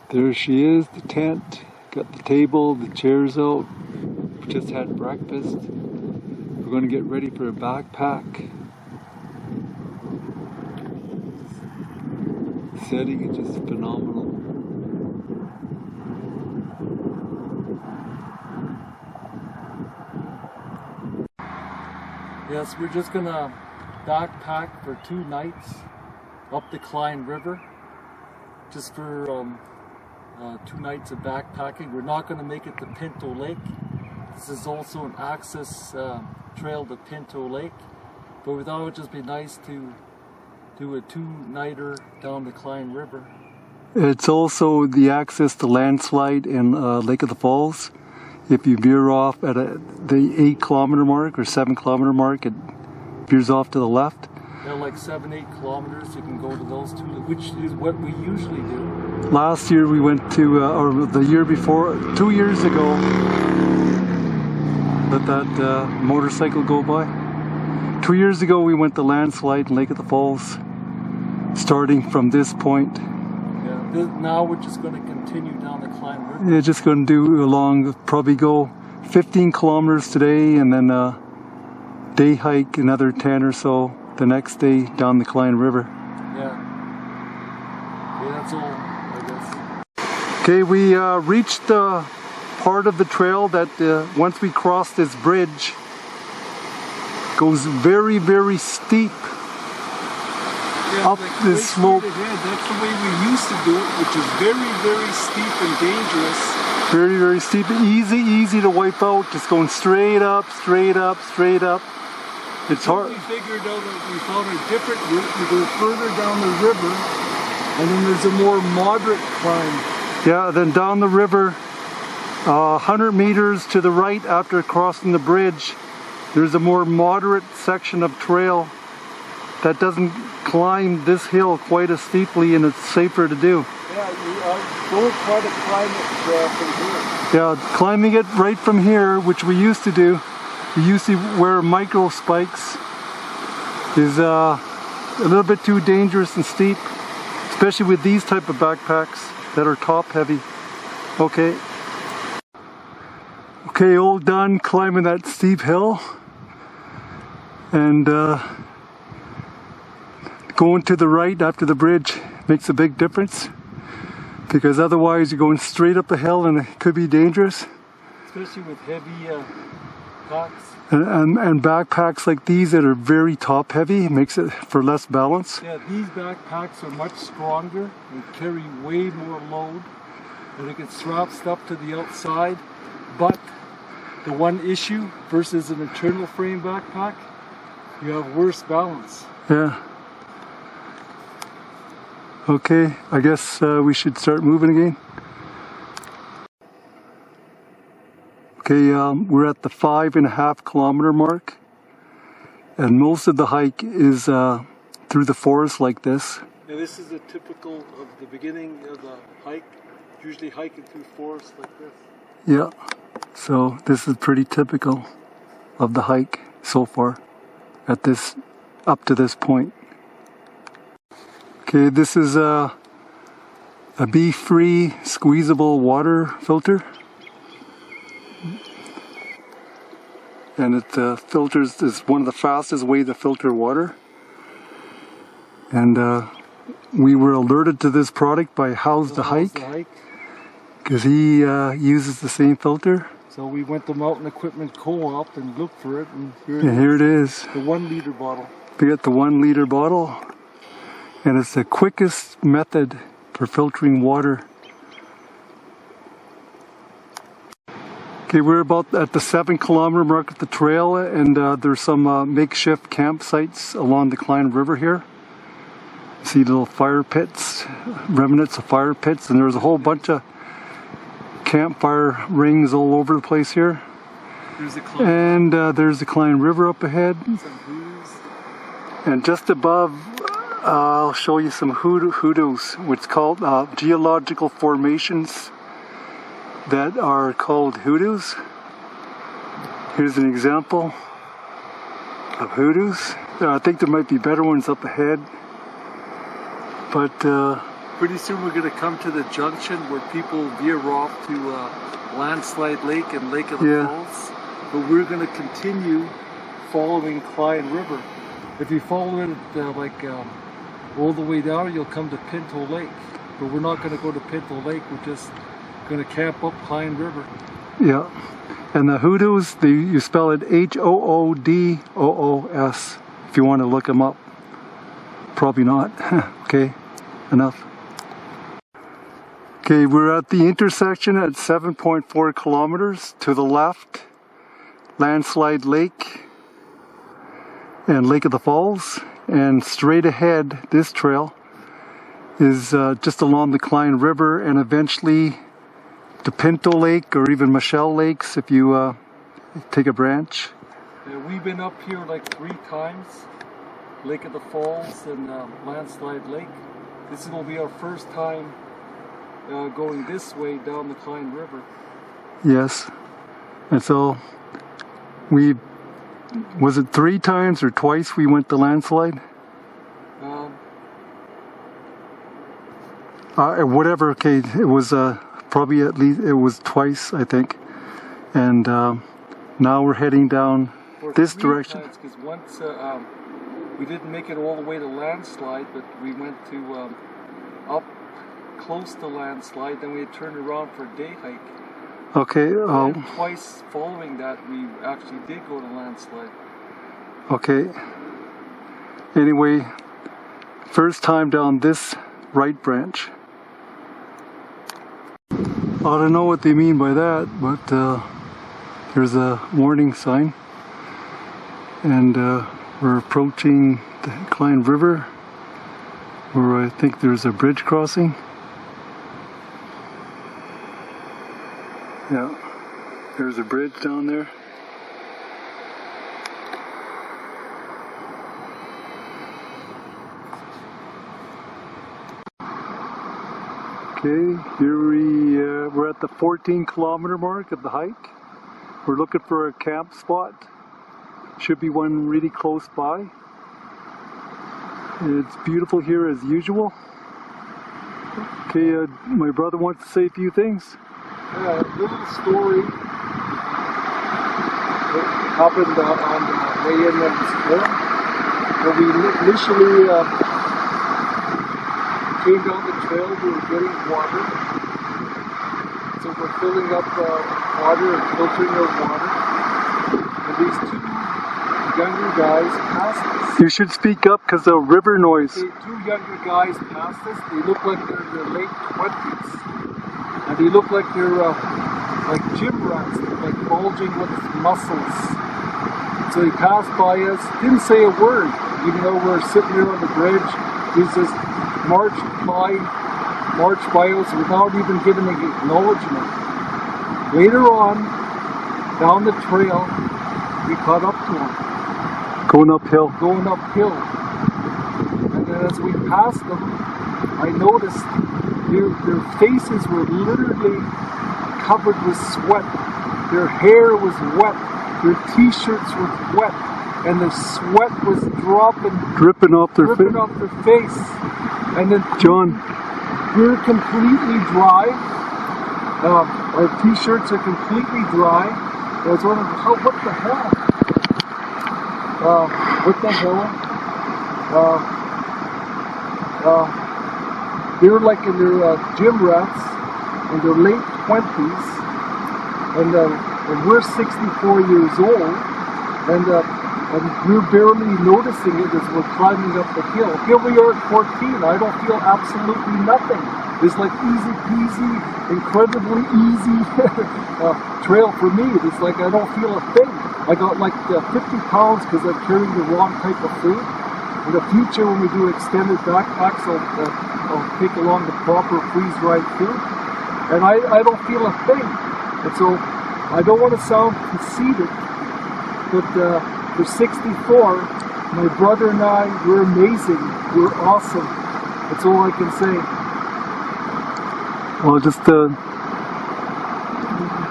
There she is, the tent. Got the table, the chairs out. We just had breakfast. We're going to get ready for a backpack. The setting is just phenomenal. Yes, we're just going to backpack for 2 nights up the Cline River. Just for 2 nights of backpacking. We're not going to make it to Pinto Lake. This is also an access trail to Pinto Lake, but we thought it would just be nice to do a 2-nighter down the Cline River. It's also the access to landslide in Lake of the Falls. If you veer off at the 8-kilometer mark or 7-kilometer mark, it veers off to the left. Yeah, like 7-8 kilometers, you can go to those 2, which is what we usually do. Last year we went to, or the year before, 2 years ago, let that motorcycle go by. 2 years ago we went to landslide in Lake of the Falls, starting from this point. Yeah, now we're just going to continue down the Cline River. Yeah, just going to do along, probably go 15 kilometers today, and then day hike another 10 or so the next day down the Cline River. Yeah. Okay, that's all, I guess. Okay, we reached the part of the trail that once we cross this bridge goes very, very steep. Yeah, up like this slope. That's the way we used to do it, which is very, very steep and dangerous. Very, very steep. Easy to wipe out. Just going straight up, straight up, straight up. It's hard. We figured out that we found a different route. We go further down the river, and then there's a more moderate climb. Yeah, then down the river, 100 meters to the right after crossing the bridge, there's a more moderate section of trail that doesn't climb this hill quite as steeply, and it's safer to do. Yeah, you don't try to climb it from here. Yeah, climbing it right from here, which we used to do. We used to wear micro spikes, is a little bit too dangerous and steep, especially with these type of backpacks that are top heavy. Okay. Okay, all done climbing that steep hill, and going to the right after the bridge makes a big difference, because otherwise you're going straight up the hill and it could be dangerous. Especially with heavy packs. And backpacks like these that are very top heavy makes it for less balance. Yeah, these backpacks are much stronger and carry way more load, and they can strap stuff to the outside. But the one issue versus an internal frame backpack, you have worse balance. Yeah. Okay, I guess we should start moving again. Okay, we're at the 5.5 kilometer mark, and most of the hike is through the forest like this. Yeah, this is a typical of the beginning of the hike, usually hiking through forest like this. Yeah, so this is pretty typical of the hike so far at this, up to this point. Okay, this is a bee-free squeezable water filter. And it filters, is one of the fastest way to filter water. And we were alerted to this product by How's the Hike, because he uses the same filter. So we went to Mountain Equipment Co-op and looked for it, and here it is. The 1 liter bottle. We got the 1 liter bottle, and it's the quickest method for filtering water. Okay, we're about at the 7 kilometer mark of the trail, and there's some makeshift campsites along the Cline River here. See little fire pits, remnants of fire pits, and there's a whole bunch of campfire rings all over the place here. There's the Cline. And there's the Cline River up ahead. And just above, I'll show you some hoodoos, which is called geological formations that are called hoodoos. Here's an example of hoodoos. I think there might be better ones up ahead, but Pretty soon we're going to come to the junction where people veer off to Landslide Lake and Lake of the Falls. But we're going to continue following Cline River. If you follow it all the way down, you'll come to Pinto Lake. But we're not going to go to Pinto Lake. We're just going to camp up Cline River. Yeah. And the hoodoos, you spell it H-O-O-D-O-O-S if you want to look them up. Probably not. Okay, enough. Okay, we're at the intersection at 7.4 kilometers. To the left, Landslide Lake and Lake of the Falls. And straight ahead, this trail is just along the Cline River and eventually to Pinto Lake or even Michelle Lakes if you take a branch. Yeah, we've been up here like 3 times. Lake of the Falls and Landslide Lake. This will be our first time going this way down the Cline River. Yes. And so was it 3 times or twice we went to Landslide? Whatever, okay, it was probably at least, it was twice, I think. And now we're heading down this direction. Because once we didn't make it all the way to Landslide, but we went to up close to Landslide, then we had turned around for a day hike. Okay. And twice following that, we actually did go to Landslide. Okay. Anyway, first time down this right branch. I don't know what they mean by that, but there's a warning sign. And we're approaching the Cline River, where I think there's a bridge crossing. Yeah, there's a bridge down there. Okay, here we're at the 14-kilometer mark of the hike. We're looking for a camp spot. Should be one really close by. It's beautiful here as usual. Okay, my brother wants to say a few things. Yeah, a little story that happened on the way in of this morning. When we initially came down the trail, we were getting water. So we're filling up water and filtering our water. And these 2 younger guys passed us. You should speak up because of river noise. Okay, 2 younger guys passed us. They look like they're in their late 20s. And they look like they're like gym rats, like bulging with muscles. So they passed by us, didn't say a word, even though we're sitting here on the bridge. He just marched by us without even giving an acknowledgement. Later on, down the trail, we caught up to them. Going uphill. Going uphill. And then as we passed them, I noticed their faces were literally covered with sweat. Their hair was wet. Their t-shirts were wet. And the sweat was dripping off their face. And then John, we're completely dry. Our t-shirts are completely dry. I was wondering, what the hell? What the hell? They were like in their gym rats in their late 20s, and we're 64 years old, and we're barely noticing it as we're climbing up the hill. Here we are at 14. I don't feel absolutely nothing. It's like easy peasy, incredibly easy trail for me. It's like I don't feel a thing. I got like 50 pounds because I'm carrying the wrong type of food. In the future, when we do extended backpacks, I'll take along the proper freeze-dried food. And I don't feel a thing. And so, I don't want to sound conceited, but for 64, my brother and I, we're amazing. We're awesome. That's all I can say. Well, just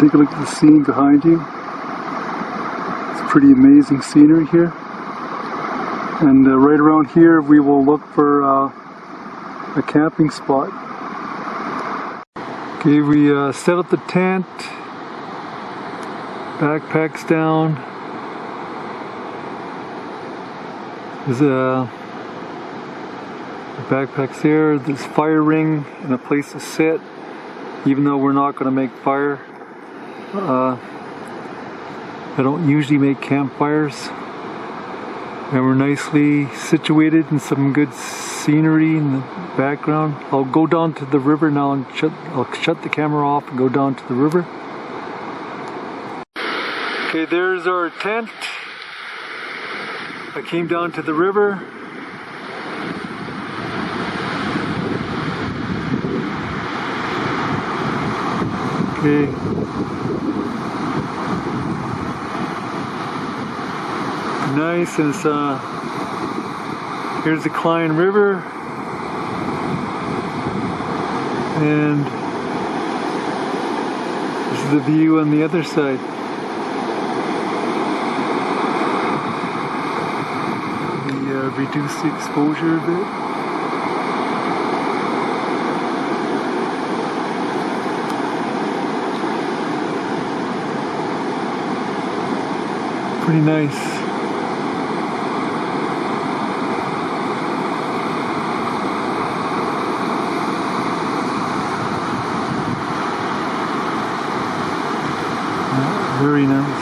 take a look at the scene behind you. It's pretty amazing scenery here. And right around here we will look for a camping spot. Okay, we set up the tent, backpacks down. There's the backpacks there, there's fire ring and a place to sit, even though we're not going to make fire. I don't usually make campfires. And we're nicely situated in some good scenery in the background. I'll go down to the river now and I'll shut the camera off and go down to the river. Okay, there's our tent. I came down to the river. Okay. Nice, and it's here's the Cline River, and this is the view on the other side. We reduce the exposure a bit. Pretty nice. Very nice.